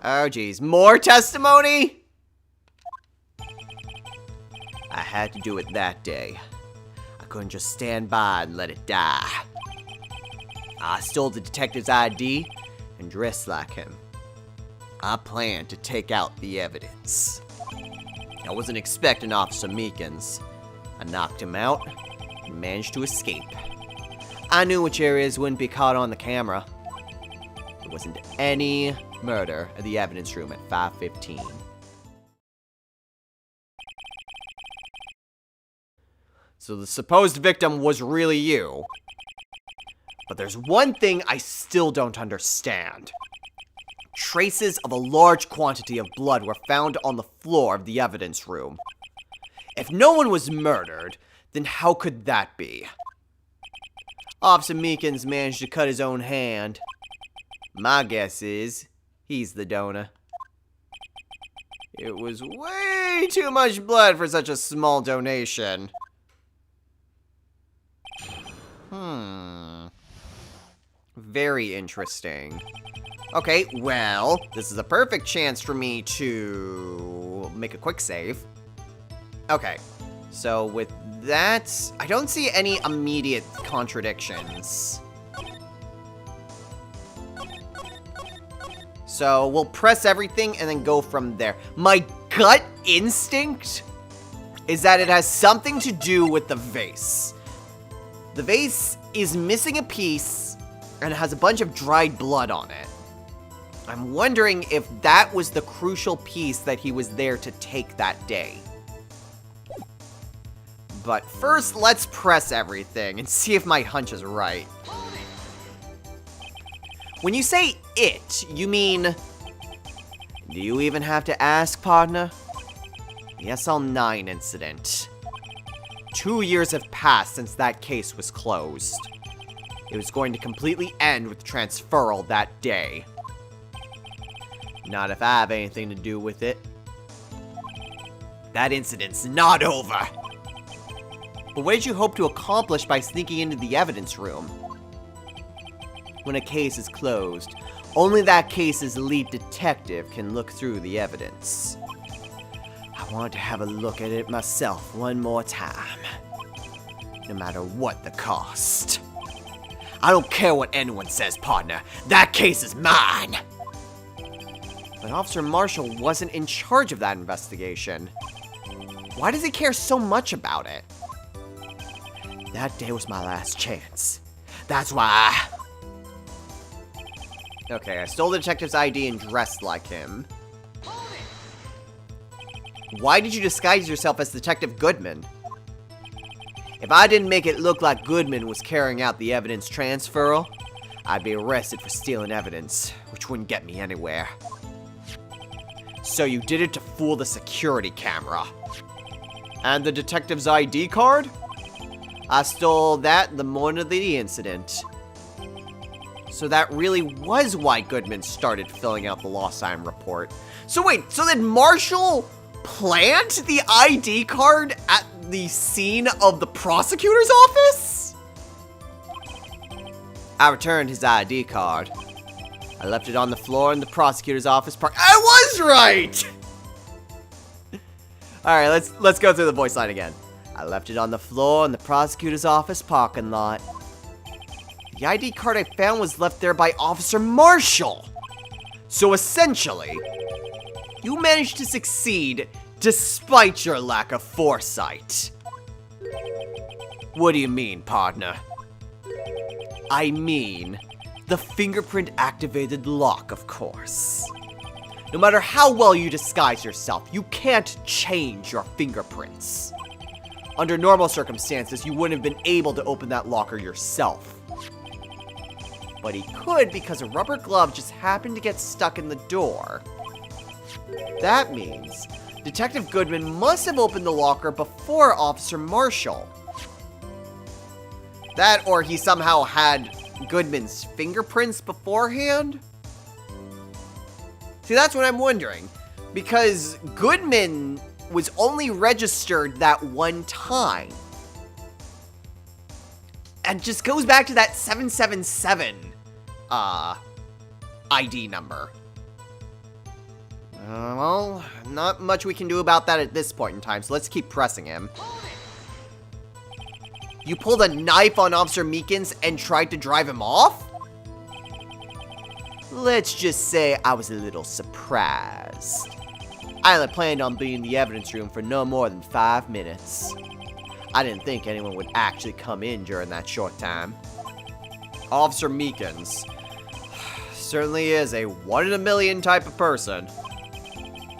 Oh, geez. More testimony? I had to do it that day. I couldn't just stand by and let it die. I stole the detective's ID and dressed like him. I planned to take out the evidence. I wasn't expecting Officer Meekins. I knocked him out and managed to escape. I knew which areas wouldn't be caught on the camera. There wasn't any murder at the evidence room at 5:15. So the supposed victim was really you. But there's one thing I still don't understand. Traces of a large quantity of blood were found on the floor of the evidence room. If no one was murdered, then how could that be? Officer Meekins managed to cut his own hand. My guess is, he's the donor. It was way too much blood for such a small donation. Very interesting. Okay, well, this is a perfect chance for me to make a quick save. Okay, so with that, I don't see any immediate contradictions. So we'll press everything and then go from there. My gut instinct is that it has something to do with the vase. The vase is missing a piece and it has a bunch of dried blood on it. I'm wondering if that was the crucial piece that he was there to take that day. But first, let's press everything and see if my hunch is right. When you say it, you mean... Do you even have to ask, partner? The SL9 incident. 2 years have passed since that case was closed. It was going to completely end with transferal that day. Not if I have anything to do with it. That incident's not over. But what did you hope to accomplish by sneaking into the evidence room? When a case is closed, only that case's lead detective can look through the evidence. I want to have a look at it myself one more time. No matter what the cost. I don't care what anyone says, partner. That case is mine! But Officer Marshall wasn't in charge of that investigation. Why does he care so much about it? That day was my last chance. That's why Okay, I stole the detective's ID and dressed like him. Why did you disguise yourself as Detective Goodman? If I didn't make it look like Goodman was carrying out the evidence transferal, I'd be arrested for stealing evidence, which wouldn't get me anywhere. So you did it to fool the security camera. And the detective's ID card? I stole that the morning of the incident. So that really was why Goodman started filling out the lost time report. So wait, so did Marshall plant the ID card at the scene of the prosecutor's office? I returned his ID card. I left it on the floor in the prosecutor's office park. I was right! Alright, let's go through the voice line again. I left it on the floor in the prosecutor's office parking lot. The ID card I found was left there by Officer Marshall. So essentially, you managed to succeed despite your lack of foresight. What do you mean, partner? I mean, the fingerprint-activated lock, of course. No matter how well you disguise yourself, you can't change your fingerprints. Under normal circumstances, you wouldn't have been able to open that locker yourself. But he could because a rubber glove just happened to get stuck in the door. That means Detective Goodman must have opened the locker before Officer Marshall. That, or he somehow had Goodman's fingerprints beforehand? See, that's what I'm wondering. Because Goodman was only registered that one time. And just goes back to that 777 ID number. Well, not much we can do about that at this point in time, so let's keep pressing him. You pulled a knife on Officer Meekins and tried to drive him off? Let's just say I was a little surprised. I only planned on being in the evidence room for no more than 5 minutes. I didn't think anyone would actually come in during that short time. Officer Meekins certainly is a 1 in a million type of person.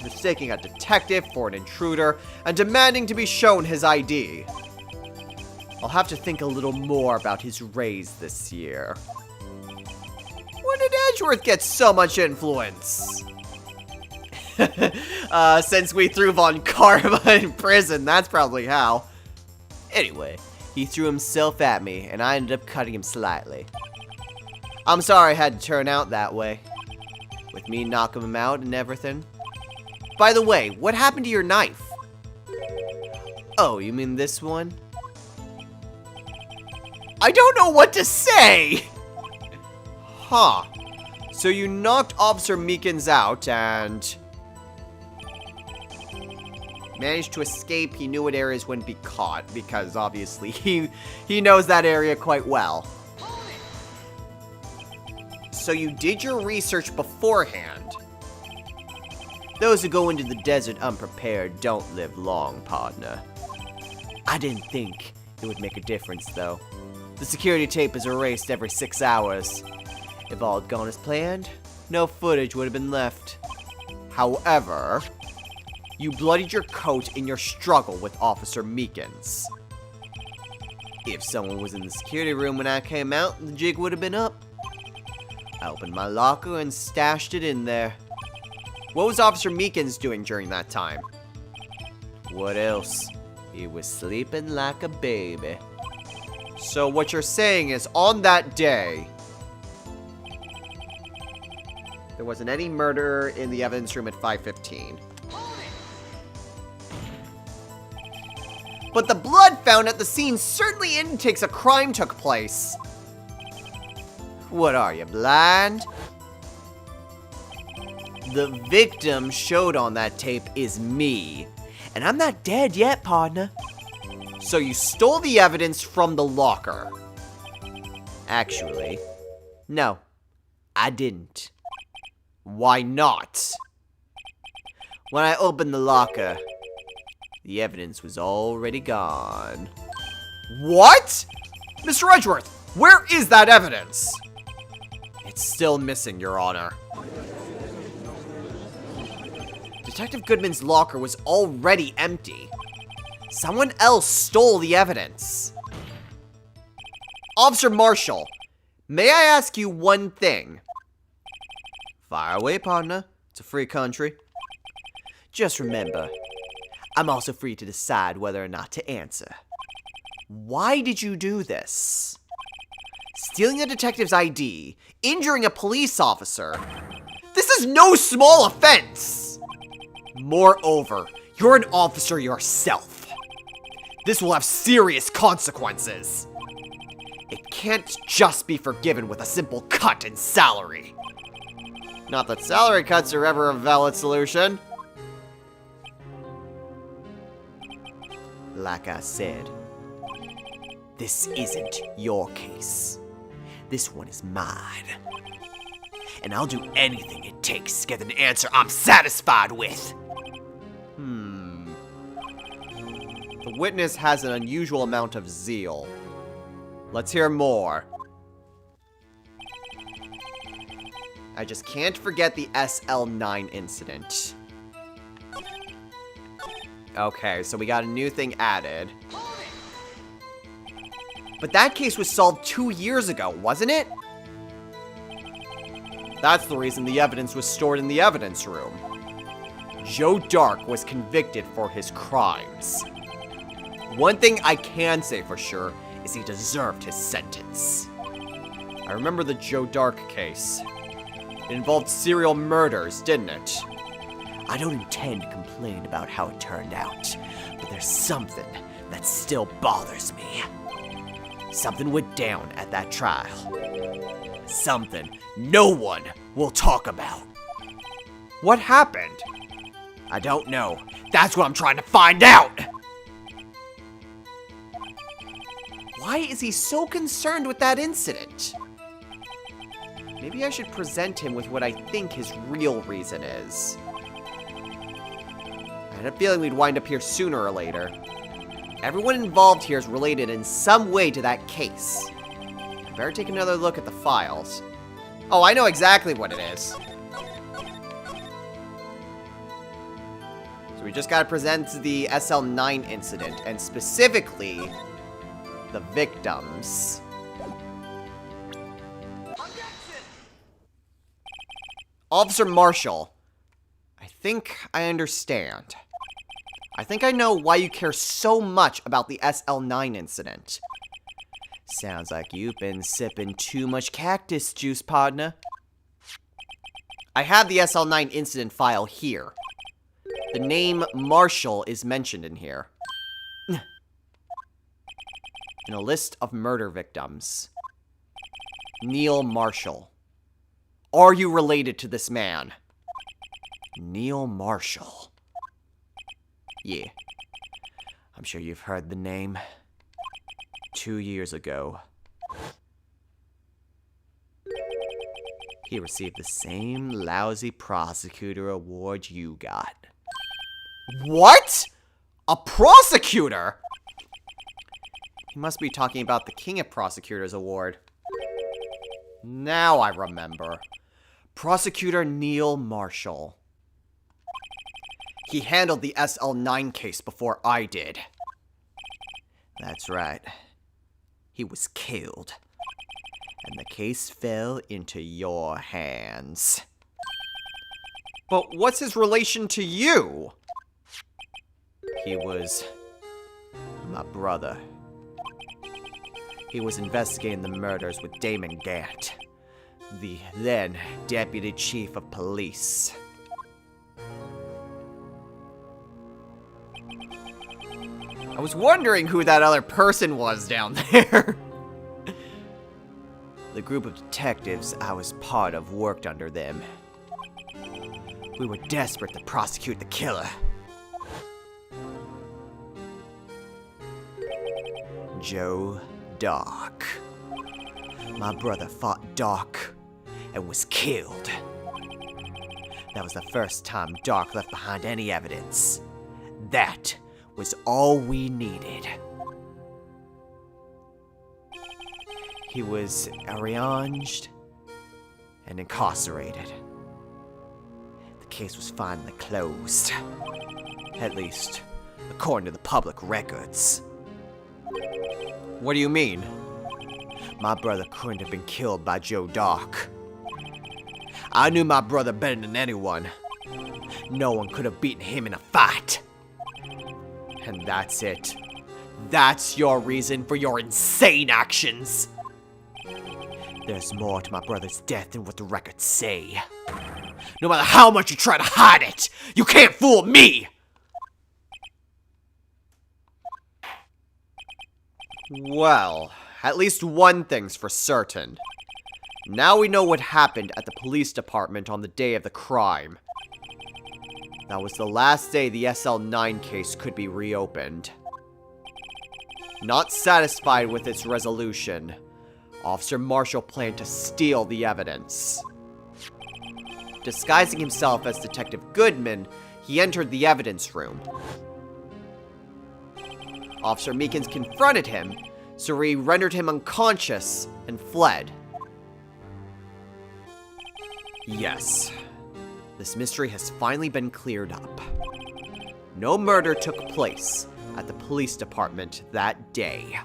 Mistaking a detective for an intruder and demanding to be shown his ID. I'll have to think a little more about his raise this year. When did Edgeworth get so much influence? Since we threw Von Karma in prison, that's probably how. Anyway, he threw himself at me, and I ended up cutting him slightly. I'm sorry it had to turn out that way. With me knocking him out and everything. By the way, what happened to your knife? Oh, you mean this one? I don't know what to say! Huh. So you knocked Officer Meekins out and managed to escape. He knew what areas wouldn't be caught because obviously he knows that area quite well. So you did your research beforehand. Those who go into the desert unprepared don't live long, partner. I didn't think it would make a difference though. The security tape is erased every 6 hours. If all had gone as planned, no footage would have been left. However, you bloodied your coat in your struggle with Officer Meekins. If someone was in the security room when I came out, the jig would have been up. I opened my locker and stashed it in there. What was Officer Meekins doing during that time? What else? He was sleeping like a baby. So what you're saying is, on that day, there wasn't any murder in the evidence room at 5:15. But the blood found at the scene certainly indicates a crime took place. What are you, blind? The victim showed on that tape is me. And I'm not dead yet, partner. So you stole the evidence from the locker. Actually, no, I didn't. Why not? When I opened the locker, the evidence was already gone. What? Mr. Edgeworth, where is that evidence? It's still missing, Your Honor. Detective Goodman's locker was already empty. Someone else stole the evidence. Officer Marshall, may I ask you one thing? Fire away, partner. It's a free country. Just remember, I'm also free to decide whether or not to answer. Why did you do this? Stealing a detective's ID, injuring a police officer. This is no small offense! Moreover, you're an officer yourself. This will have serious consequences. It can't just be forgiven with a simple cut in salary. Not that salary cuts are ever a valid solution. Like I said, this isn't your case. This one is mine. And I'll do anything it takes to get an answer I'm satisfied with. The witness has an unusual amount of zeal. Let's hear more. I just can't forget the SL9 incident. Okay, so we got a new thing added. But that case was solved 2 years ago, wasn't it? That's the reason the evidence was stored in the evidence room. Joe Dark was convicted for his crimes. One thing I can say for sure is he deserved his sentence. I remember the Joe Dark case. It involved serial murders, didn't it? I don't intend to complain about how it turned out, but there's something that still bothers me. Something went down at that trial. Something no one will talk about. What happened? I don't know. That's what I'm trying to find out! Why is he so concerned with that incident? Maybe I should present him with what I think his real reason is. I had a feeling we'd wind up here sooner or later. Everyone involved here is related in some way to that case. I better take another look at the files. Oh, I know exactly what it is. So we just gotta present the SL9 incident, and specifically, the victims. Officer Marshall, I think I understand. I think I know why you care so much about the SL9 incident. Sounds like you've been sipping too much cactus juice, partner. I have the SL9 incident file here. The name Marshall is mentioned in here. In a list of murder victims. Neil Marshall. Are you related to this man? Neil Marshall. Yeah. I'm sure you've heard the name. 2 years ago, he received the same lousy prosecutor award you got. What? A prosecutor? He must be talking about the King of Prosecutors Award. Now I remember. Prosecutor Neil Marshall. He handled the SL9 case before I did. That's right. He was killed. And the case fell into your hands. But what's his relation to you? He was my brother. He was investigating the murders with Damon Gant, the then Deputy Chief of Police. I was wondering who that other person was down there. The group of detectives I was part of worked under them. We were desperate to prosecute the killer. Joe Dark. My brother fought Dark and was killed. That was the first time Dark left behind any evidence. That was all we needed. He was arraigned and incarcerated. The case was finally closed. At least, according to the public records. What do you mean? My brother couldn't have been killed by Joe Dark. I knew my brother better than anyone. No one could have beaten him in a fight. And that's it. That's your reason for your insane actions. There's more to my brother's death than what the records say. No matter how much you try to hide it, you can't fool me! Well, at least one thing's for certain. Now we know what happened at the police department on the day of the crime. That was the last day the SL9 case could be reopened. Not satisfied with its resolution, Officer Marshall planned to steal the evidence. Disguising himself as Detective Goodman, he entered the evidence room. Officer Meekins confronted him, so he rendered him unconscious and fled. Yes, this mystery has finally been cleared up. No murder took place at the police department that day.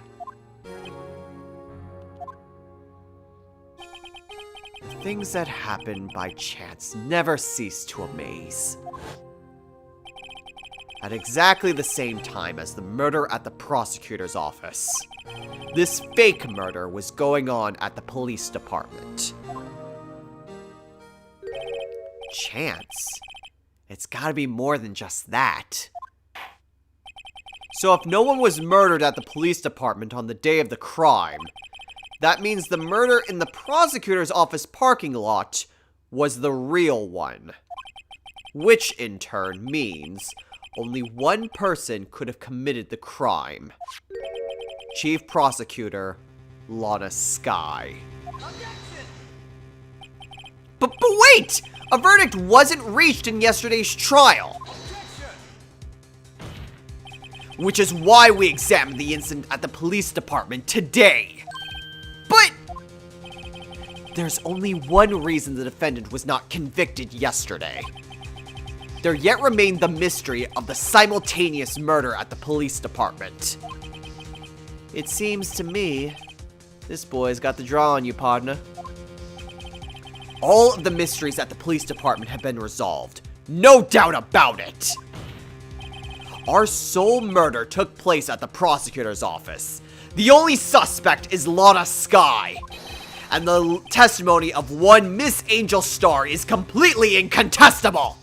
The things that happen by chance never cease to amaze. At exactly the same time as the murder at the prosecutor's office, this fake murder was going on at the police department. Chance? It's gotta be more than just that. So if no one was murdered at the police department on the day of the crime, that means the murder in the prosecutor's office parking lot was the real one. which in turn means only one person could have committed the crime. Chief Prosecutor Lana Skye. But wait! A verdict wasn't reached in yesterday's trial. Which is why we examined the incident at the police department today. But there's only one reason the defendant was not convicted yesterday. There yet remained the mystery of the simultaneous murder at the police department. It seems to me, this boy's got the draw on you, partner. All of the mysteries at the police department have been resolved. No doubt about it! Our sole murder took place at the prosecutor's office. The only suspect is Lana Skye. And the testimony of one Miss Angel Star is completely incontestable.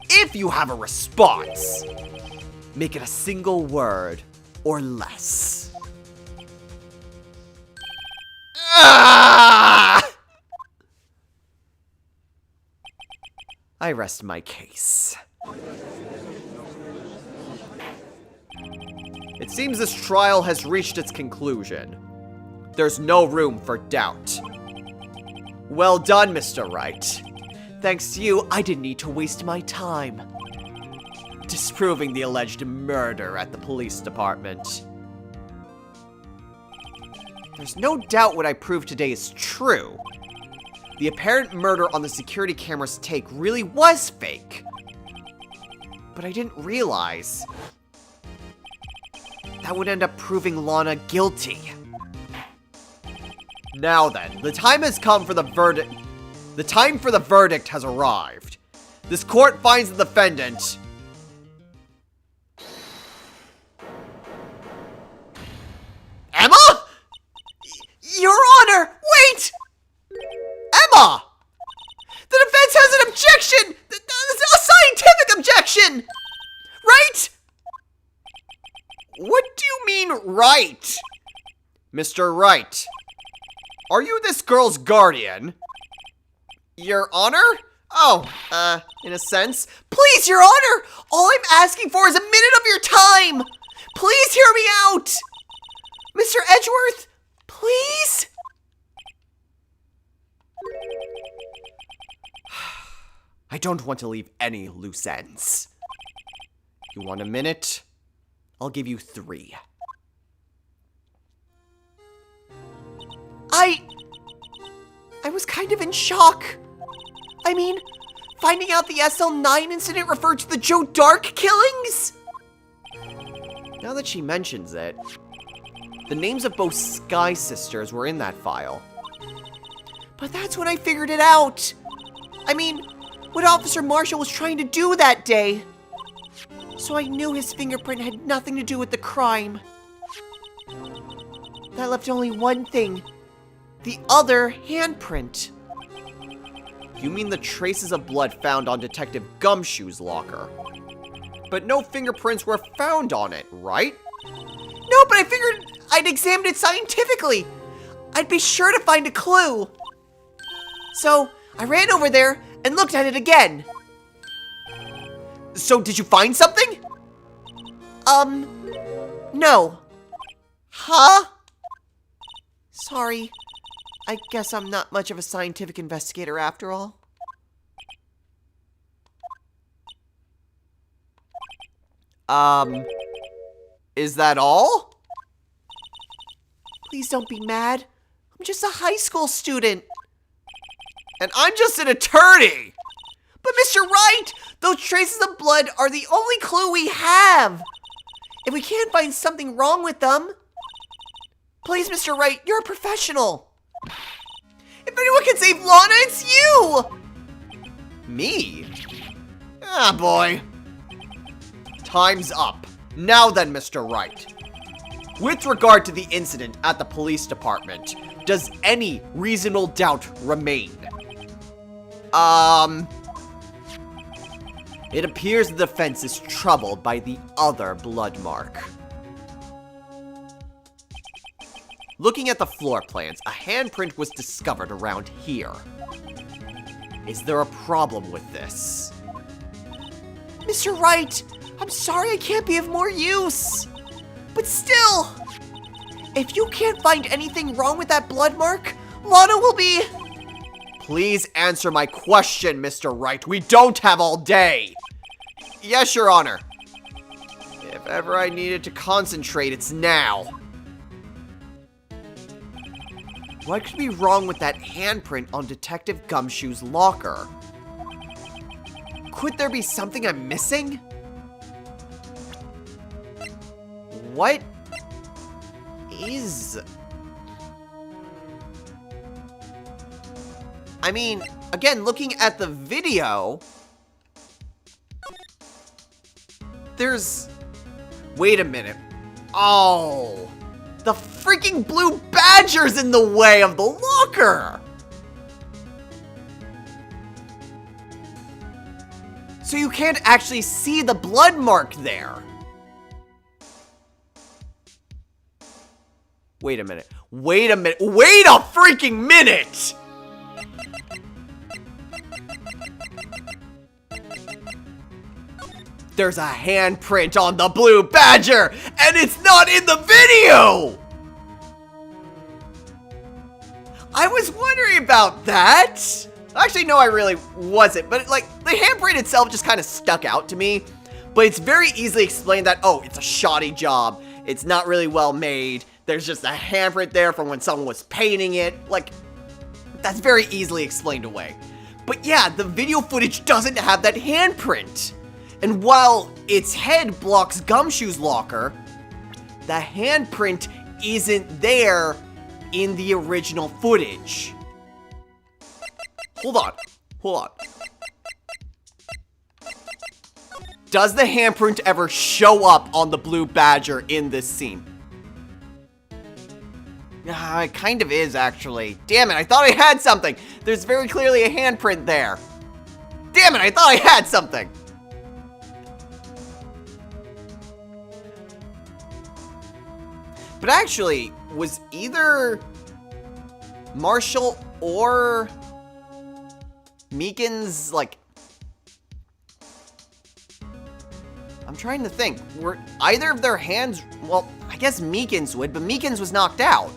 If you have a response, make it a single word or less. Ah! I rest my case. It seems this trial has reached its conclusion. There's no room for doubt. Well done, Mr. Wright. Thanks to you, I didn't need to waste my time disproving the alleged murder at the police department. There's no doubt what I proved today is true. The apparent murder on the security camera's take really was fake. But I didn't realize that would end up proving Lana guilty. Now then, the time has come for the verdict. The time for the verdict has arrived. This court finds the defendant Emma? Your Honor, wait! Emma! The defense has an objection! A scientific objection! Right? What do you mean, right? Mr. Wright, are you this girl's guardian? Your Honor? Oh, in a sense. Please, Your Honor! All I'm asking for is a minute of your time! Please hear me out! Mr. Edgeworth, please? I don't want to leave any loose ends. You want a minute? I'll give you 3. I was kind of in shock. I mean, finding out the SL9 incident referred to the Joe Dark killings? Now that she mentions it, the names of both Skye sisters were in that file. But that's when I figured it out. I mean, what Officer Marshall was trying to do that day. So I knew his fingerprint had nothing to do with the crime. That left only one thing. The other handprint. You mean the traces of blood found on Detective Gumshoe's locker? But no fingerprints were found on it, right? No, but I figured I'd examined it scientifically. I'd be sure to find a clue. So I ran over there and looked at it again. So did you find something? No. Huh? Sorry. I guess I'm not much of a scientific investigator after all. Is that all? Please don't be mad. I'm just a high school student. And I'm just an attorney. But Mr. Wright, those traces of blood are the only clue we have. If we can't find something wrong with them, please, Mr. Wright, you're a professional. If anyone can save Lana, it's you! Me? Ah, boy. Time's up. Now then, Mr. Wright. With regard to the incident at the police department, does any reasonable doubt remain? It appears the defense is troubled by the other blood mark. Looking at the floor plans, a handprint was discovered around here. Is there a problem with this? Mr. Wright, I'm sorry I can't be of more use. But still, if you can't find anything wrong with that blood mark, Lana will be... Please answer my question, Mr. Wright. We don't have all day. Yes, Your Honor. If ever I needed to concentrate, it's now. What could be wrong with that handprint on Detective Gumshoe's locker? Could there be something I'm missing? What is... I mean, again, looking at the video, there's... Wait a minute. Oh, the freaking blue badger's in the way of the locker. So you can't actually see the blood mark there. Wait a minute. Wait a minute. Wait a freaking minute! There's a handprint on the blue badger, and it's not in the video! I was wondering about that. Actually, no, I really wasn't, but like, the handprint itself just kind of stuck out to me. But it's very easily explained that, oh, it's a shoddy job. It's not really well made. There's just a handprint there from when someone was painting it. Like, that's very easily explained away. But yeah, the video footage doesn't have that handprint. And while its head blocks Gumshoe's locker, the handprint isn't there in the original footage. Hold on. Does the handprint ever show up on the blue badger in this scene? It kind of is, actually. Damn it, I thought I had something. There's very clearly a handprint there. Damn it, I thought I had something. But actually, was either Marshall or Meekin's, like... I'm trying to think. Were either of their hands... Well, I guess Meekin's would, but Meekin's was knocked out.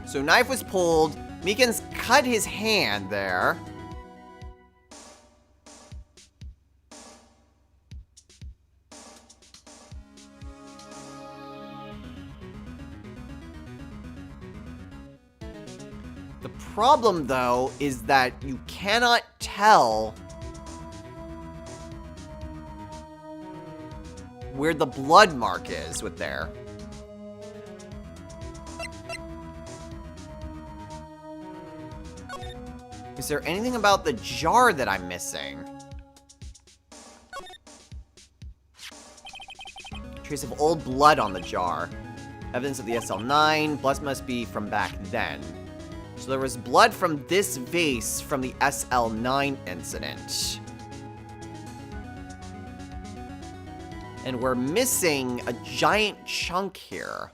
So knife was pulled. Meekin's cut his hand there. The problem, though, is that you cannot tell where the blood mark is with there. Is there anything about the jar that I'm missing? Trace of old blood on the jar. Evidence of the SL9. Blood must be from back then. So there was blood from this vase from the SL9 incident. And we're missing a giant chunk here.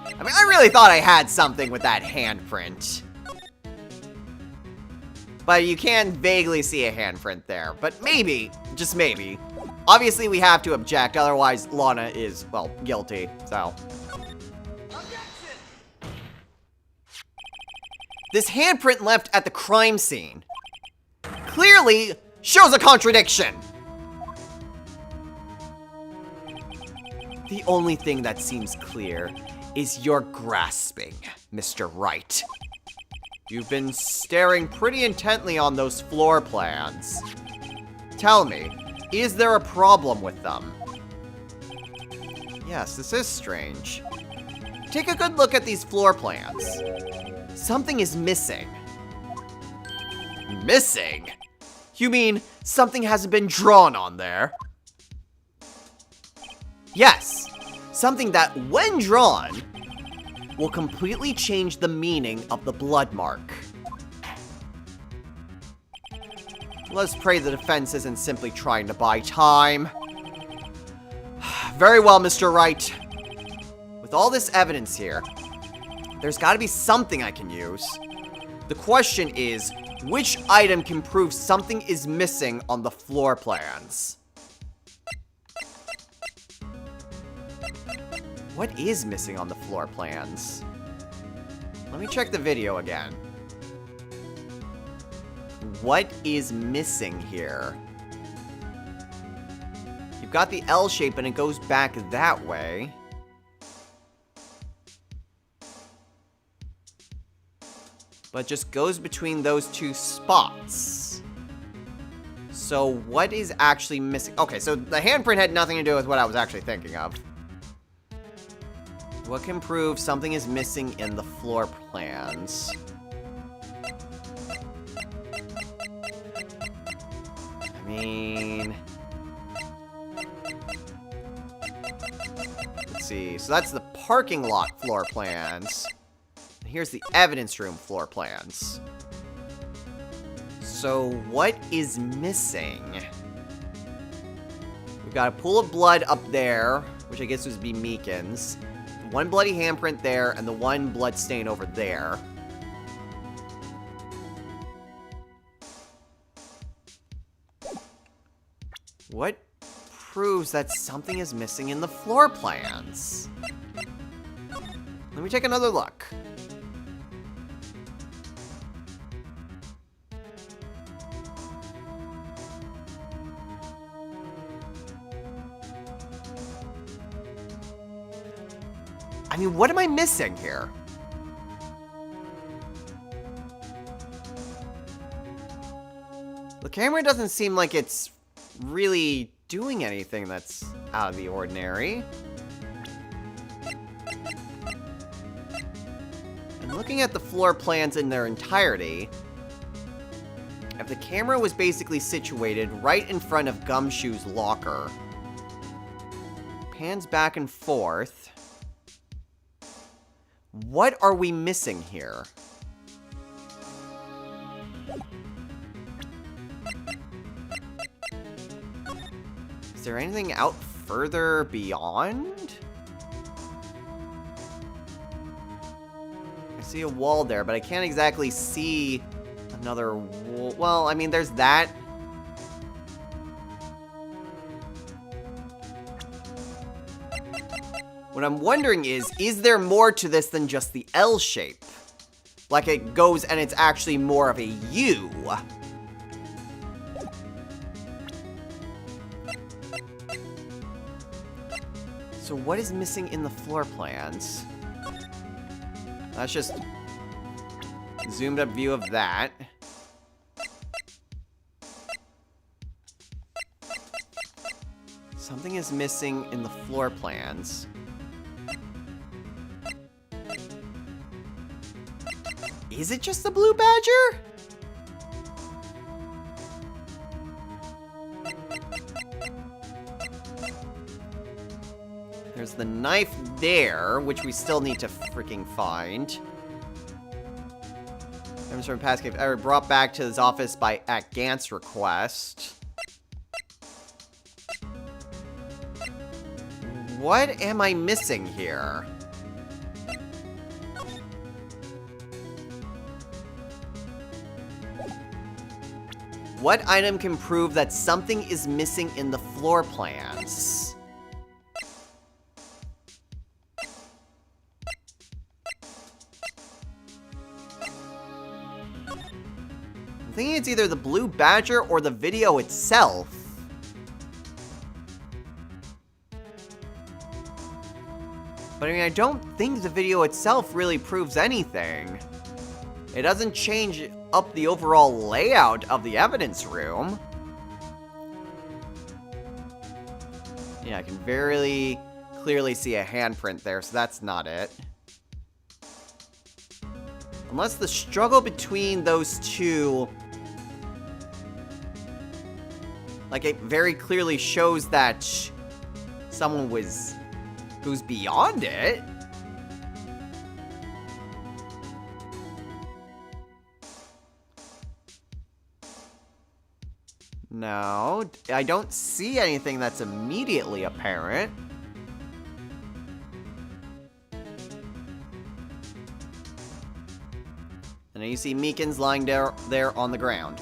I mean, I really thought I had something with that handprint. But you can vaguely see a handprint there. But maybe, just maybe. Obviously, we have to object, otherwise Lana is, well, guilty, so. Objection! This handprint left at the crime scene clearly shows a contradiction. The only thing that seems clear is your grasping, Mr. Wright. You've been staring pretty intently on those floor plans. Tell me, is there a problem with them? Yes, this is strange. Take a good look at these floor plans. Something is missing. Missing? You mean something hasn't been drawn on there? Yes, something that, when drawn, will completely change the meaning of the blood mark. Let's pray the defense isn't simply trying to buy time. Very well, Mr. Wright. With all this evidence here, there's got to be something I can use. The question is, which item can prove something is missing on the floor plans? What is missing on the floor plans? Let me check the video again. What is missing here? You've got the L shape and it goes back that way. But just goes between those two spots. So what is actually missing? Okay, so the handprint had nothing to do with what I was actually thinking of. What can prove something is missing in the floor plans? I mean... let's see. So that's the parking lot floor plans. Here's the evidence room floor plans. So what is missing? We've got a pool of blood up there, which I guess would be Meekin's. One bloody handprint there, and the one blood stain over there. What proves that something is missing in the floor plans? Let me take another look. I mean, what am I missing here? The camera doesn't seem like it's really doing anything that's out of the ordinary. And looking at the floor plans in their entirety, if the camera was basically situated right in front of Gumshoe's locker, pans back and forth, what are we missing here? Is there anything out further beyond? I see a wall there, but I can't exactly see another wall. Well, I mean, there's that. What I'm wondering is there more to this than just the L shape? Like it goes and it's actually more of a U. So what is missing in the floor plans? That's just a zoomed up view of that. Something is missing in the floor plans. Is it just the blue badger? There's the knife there, which we still need to freaking find. Items from past cave ever brought back to his office at Gant's request. What am I missing here? What item can prove that something is missing in the floor plans? I'm thinking it's either the blue badger or the video itself. But I mean, I don't think the video itself really proves anything. It doesn't change up the overall layout of the evidence room. Yeah, I can very clearly see a handprint there, so that's not it. Unless the struggle between those two, like, it very clearly shows that someone goes beyond it. No, I don't see anything that's immediately apparent. And then you see Meekins lying there on the ground.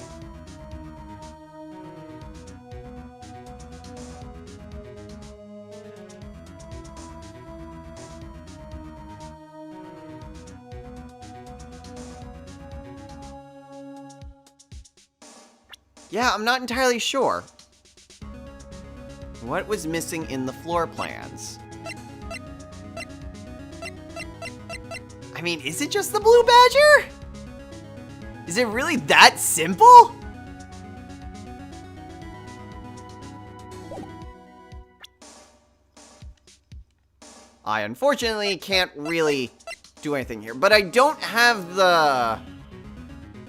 Yeah, I'm not entirely sure. What was missing in the floor plans? I mean, is it just the blue badger? Is it really that simple? I unfortunately can't really do anything here, but I don't have the...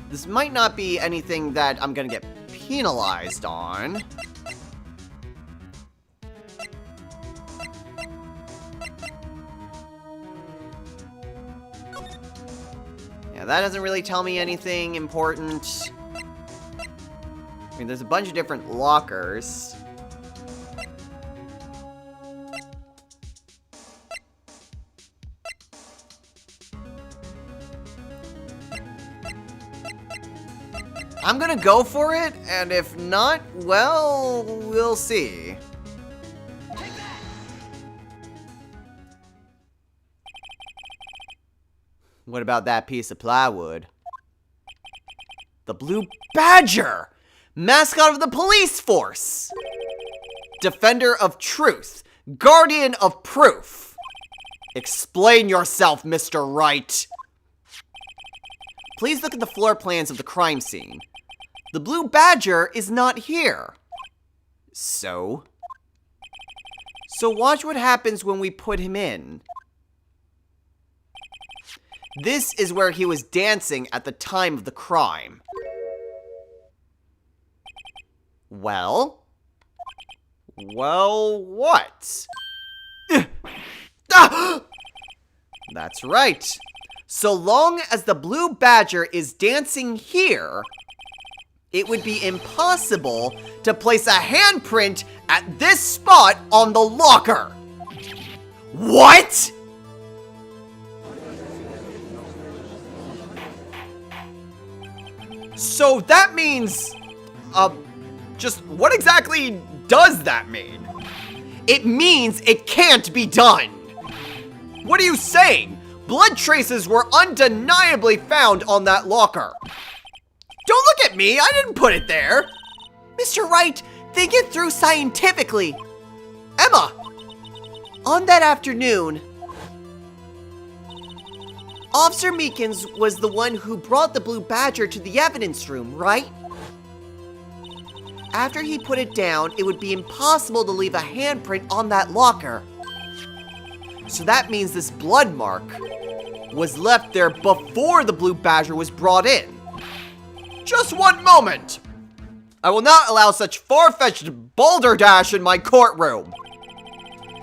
This might not be anything that I'm gonna get penalized on. Yeah, that doesn't really tell me anything important. I mean, there's a bunch of different lockers. I'm gonna go for it, and if not, well, we'll see. What about that piece of plywood? The Blue Badger! Mascot of the police force! Defender of truth. Guardian of proof. Explain yourself, Mr. Wright. Please look at the floor plans of the crime scene. The Blue Badger is not here. So watch what happens when we put him in. This is where he was dancing at the time of the crime. Well, what? That's right. So long as the Blue Badger is dancing here, it would be impossible to place a handprint at this spot on the locker. What? So that means, just what exactly does that mean? It means it can't be done. What are you saying? Blood traces were undeniably found on that locker. Don't look at me, I didn't put it there. Mr. Wright, think it through scientifically. Emma, on that afternoon, Officer Meekins was the one who brought the Blue Badger to the evidence room, right? After he put it down, it would be impossible to leave a handprint on that locker. So that means this blood mark was left there before the Blue Badger was brought in. Just one moment! I will not allow such far-fetched balderdash in my courtroom.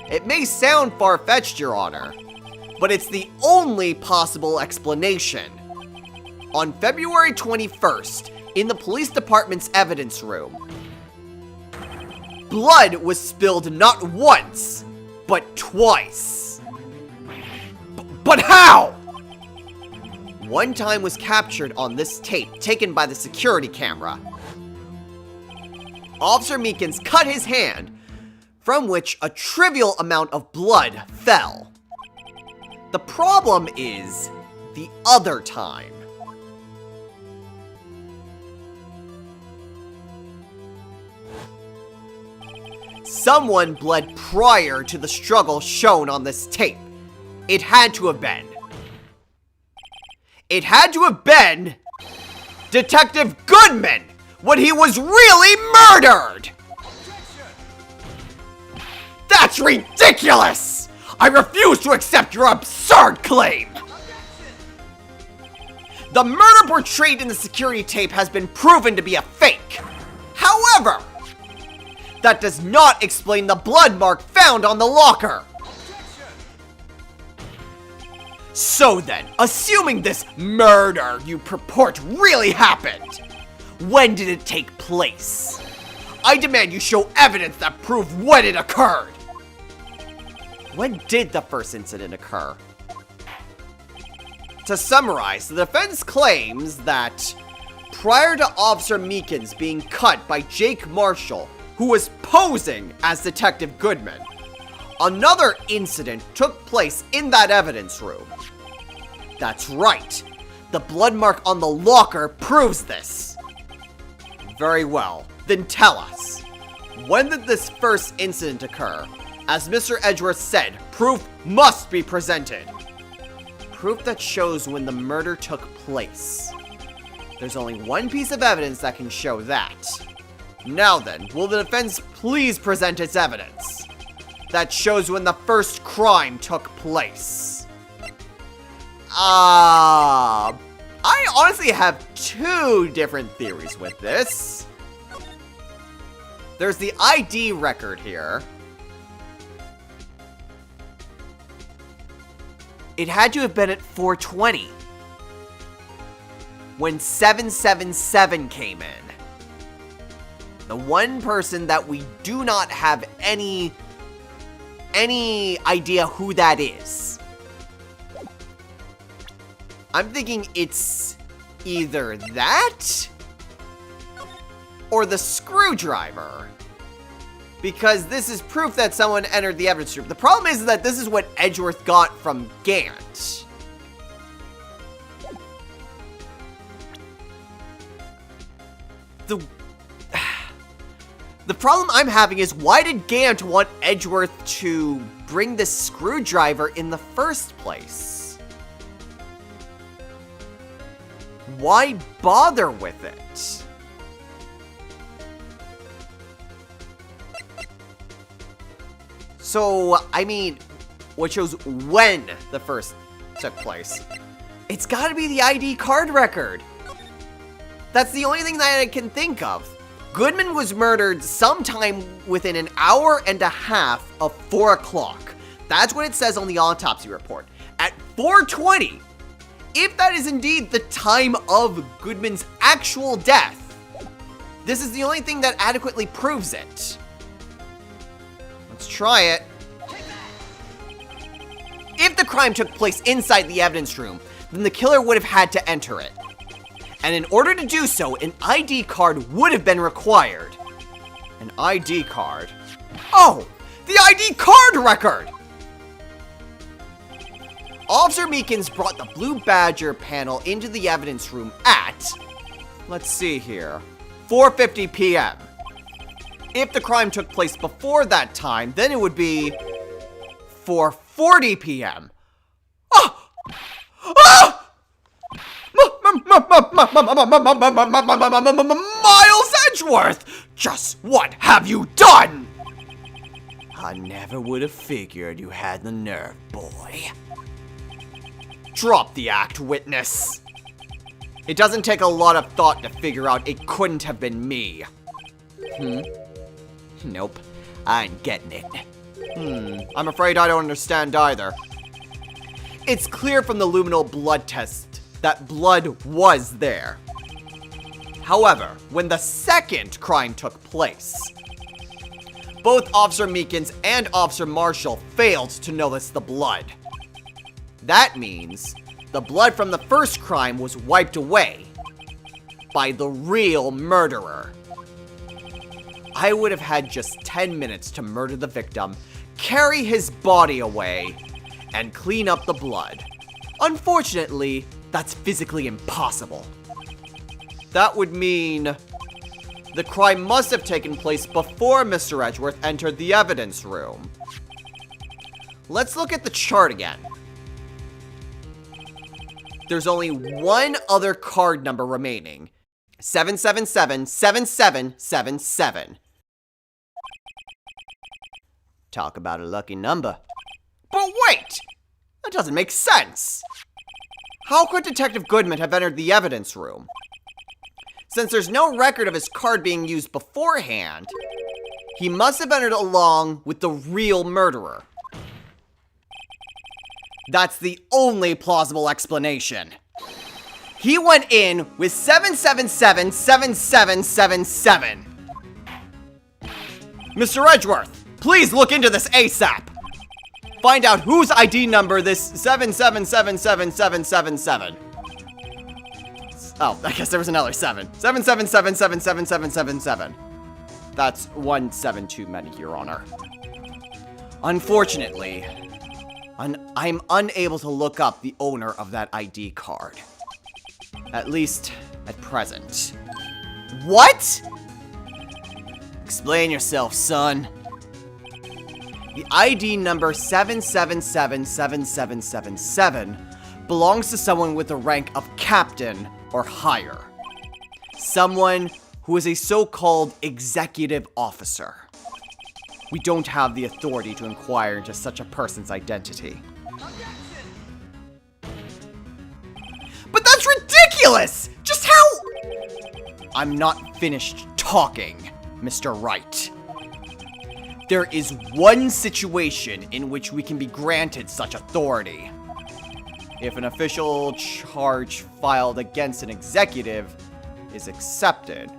It may sound far-fetched, Your Honor, but it's the only possible explanation. On February 21st, in the police department's evidence room, blood was spilled not once, but twice. But how? One time was captured on this tape taken by the security camera. Officer Meekins cut his hand, from which a trivial amount of blood fell. The problem is the other time. Someone bled prior to the struggle shown on this tape. It had to have been. It had to have been Detective Goodman when he was really murdered! That's ridiculous! I refuse to accept your absurd claim! The murder portrayed in the security tape has been proven to be a fake. However, that does not explain the blood mark found on the locker. So then, assuming this murder you purport really happened, when did it take place? I demand you show evidence that proves when it occurred. When did the first incident occur? To summarize, the defense claims that prior to Officer Meekins being cut by Jake Marshall, who was posing as Detective Goodman, another incident took place in that evidence room. That's right. The blood mark on the locker proves this. Very well. Then tell us, when did this first incident occur? As Mr. Edgeworth said, proof must be presented. Proof that shows when the murder took place. There's only one piece of evidence that can show that. Now then, will the defense please present its evidence that shows when the first crime took place? I honestly have two different theories with this. There's the ID record here. It had to have been at 4:20 when 777 came in. The one person that we do not have any idea who that is. I'm thinking it's either that or the screwdriver. Because this is proof that someone entered the evidence room. The problem is that this is what Edgeworth got from Gant. The problem I'm having is, why did Gant want Edgeworth to bring this screwdriver in the first place? Why bother with it? So, I mean, what shows when the first took place? It's gotta be the ID card record. That's the only thing that I can think of. Goodman was murdered sometime within an hour and a half of 4 o'clock. That's what it says on the autopsy report. At 4:20, if that is indeed the time of Goodman's actual death, this is the only thing that adequately proves it. Let's try it. If the crime took place inside the evidence room, then the killer would have had to enter it. And in order to do so, an ID card would have been required. An ID card. Oh! The ID card record! Officer Meekins brought the Blue Badger panel into the evidence room at, let's see here, 4:50 p.m. If the crime took place before that time, then it would be 4:40 p.m. Oh! Oh! Miles Edgeworth! Just what have you done? I never would have figured you had the nerve, boy. Drop the act, witness. It doesn't take a lot of thought to figure out it couldn't have been me. Nope, I ain't getting it. I'm afraid I don't understand either. It's clear from the luminal blood test that blood was there. However, when the second crime took place, both Officer Meekins and Officer Marshall failed to notice the blood. That means the blood from the first crime was wiped away by the real murderer. I would have had just 10 minutes to murder the victim, carry his body away, and clean up the blood. Unfortunately, that's physically impossible. That would mean the crime must have taken place before Mr. Edgeworth entered the evidence room. Let's look at the chart again. There's only one other card number remaining. 777-7777. Talk about a lucky number. But wait! That doesn't make sense. How could Detective Goodman have entered the evidence room? Since there's no record of his card being used beforehand, he must have entered along with the real murderer. That's the only plausible explanation. He went in with 777-7777. Mr. Edgeworth, please look into this ASAP. find out whose ID number this 7777777. Oh, I guess there was another 7. 777777777. That's 1 7 too many, Your Honor. Unfortunately, I'm unable to look up the owner of that ID card. At least, at present. What? Explain yourself, son. The ID number 7777777 belongs to someone with the rank of captain or higher. Someone who is a so-called executive officer. We don't have the authority to inquire into such a person's identity. But that's ridiculous! Just how... I'm not finished talking, Mr. Wright. There is one situation in which we can be granted such authority. If an official charge filed against an executive is accepted.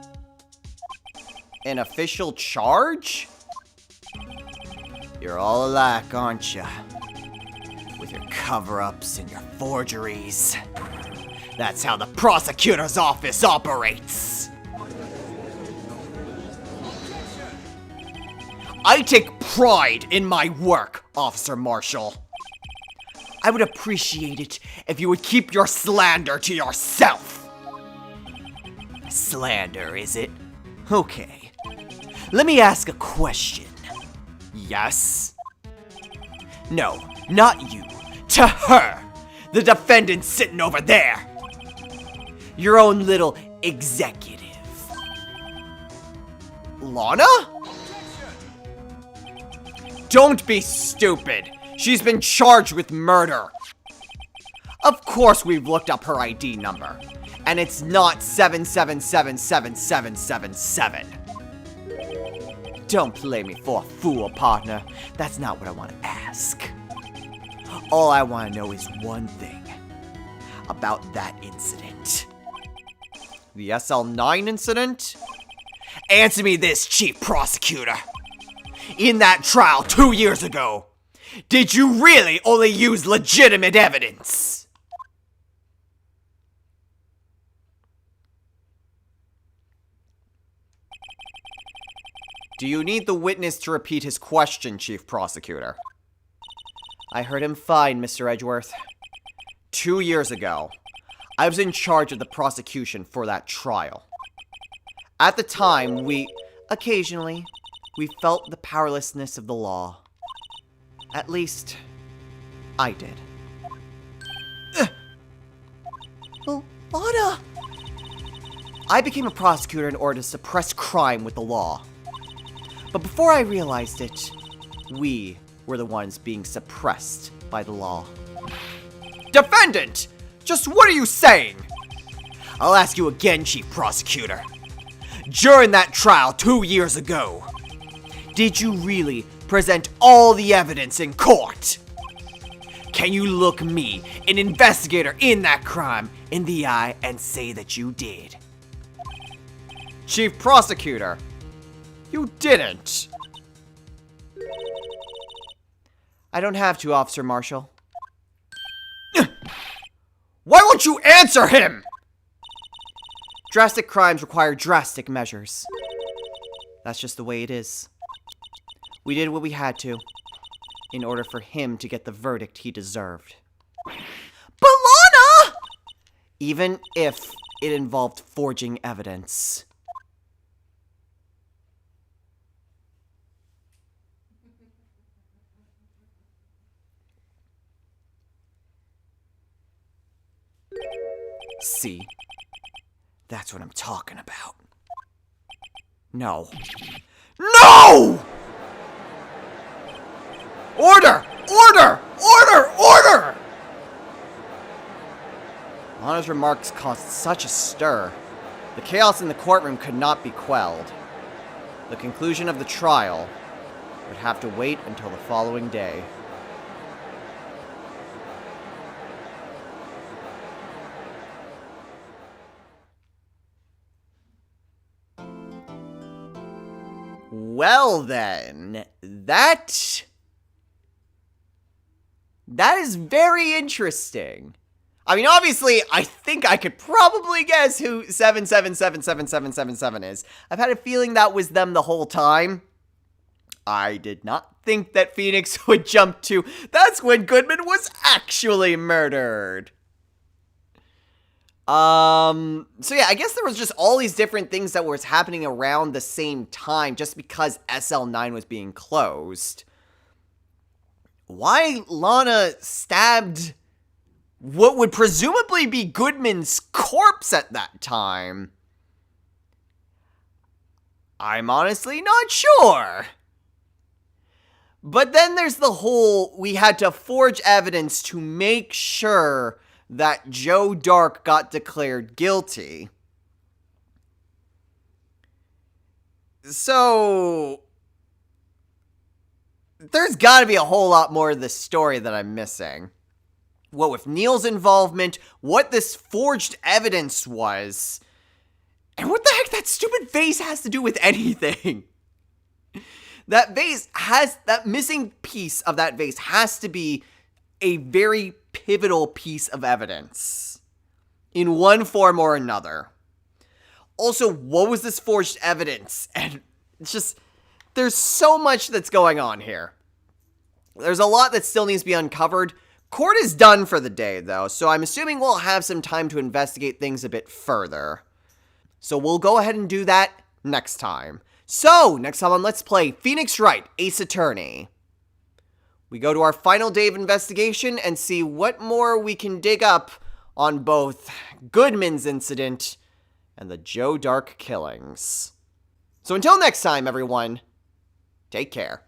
An official charge? You're all alike, aren't you? With your cover-ups and your forgeries. That's how the prosecutor's office operates. I take pride in my work, Officer Marshall. I would appreciate it if you would keep your slander to yourself. Slander, is it? Okay. Let me ask a question. Yes? No, not you. To her! The defendant sitting over there! Your own little executive. Lana? Don't be stupid! She's been charged with murder! Of course we've looked up her ID number. And it's not 7777777. Don't play me for a fool, partner. That's not what I want to ask. All I want to know is one thing. About that incident. The SL9 incident? Answer me this, Chief Prosecutor. In that trial 2 years ago, did you really only use legitimate evidence? Do you need the witness to repeat his question, Chief Prosecutor? I heard him fine, Mr. Edgeworth. 2 years ago, I was in charge of the prosecution for that trial. At the time, occasionally, we felt the powerlessness of the law. At least, I did. Lana! I became a prosecutor in order to suppress crime with the law. But before I realized it, we were the ones being suppressed by the law. Defendant! Just what are you saying? I'll ask you again, Chief Prosecutor. During that trial 2 years ago, did you really present all the evidence in court? Can you look me, an investigator in that crime, in the eye and say that you did? Chief Prosecutor, you didn't. I don't have to, Officer Marshall. Why won't you answer him? Drastic crimes require drastic measures. That's just the way it is. We did what we had to, in order for him to get the verdict he deserved. But Lana! Even if it involved forging evidence. See? That's what I'm talking about. No. No! Order! Order! Order! Order! Lana's remarks caused such a stir. The chaos in the courtroom could not be quelled. The conclusion of the trial would have to wait until the following day. Well then, that That is very interesting. I mean, obviously, I think I could probably guess who 77777777 is. I've had a feeling that was them the whole time. I did not think that Phoenix would jump to, that's when Goodman was actually murdered. So yeah, I guess there was just all these different things that was happening around the same time just because SL9 was being closed. Why Lana stabbed what would presumably be Goodman's corpse at that time? I'm honestly not sure. But then there's the whole, we had to forge evidence to make sure that Joe Dark got declared guilty. So, there's gotta be a whole lot more of this story that I'm missing. What with Neil's involvement, what this forged evidence was, and what the heck that stupid vase has to do with anything. That vase has, that missing piece of that vase has to be a very pivotal piece of evidence in one form or another. Also, what was this forged evidence? And it's just, there's so much that's going on here. There's a lot that still needs to be uncovered. Court is done for the day, though, so I'm assuming we'll have some time to investigate things a bit further. So we'll go ahead and do that next time. So, next time on Let's Play Phoenix Wright, Ace Attorney. We go to our final day of investigation and see what more we can dig up on both Goodman's incident and the Joe Dark killings. So until next time, everyone, take care.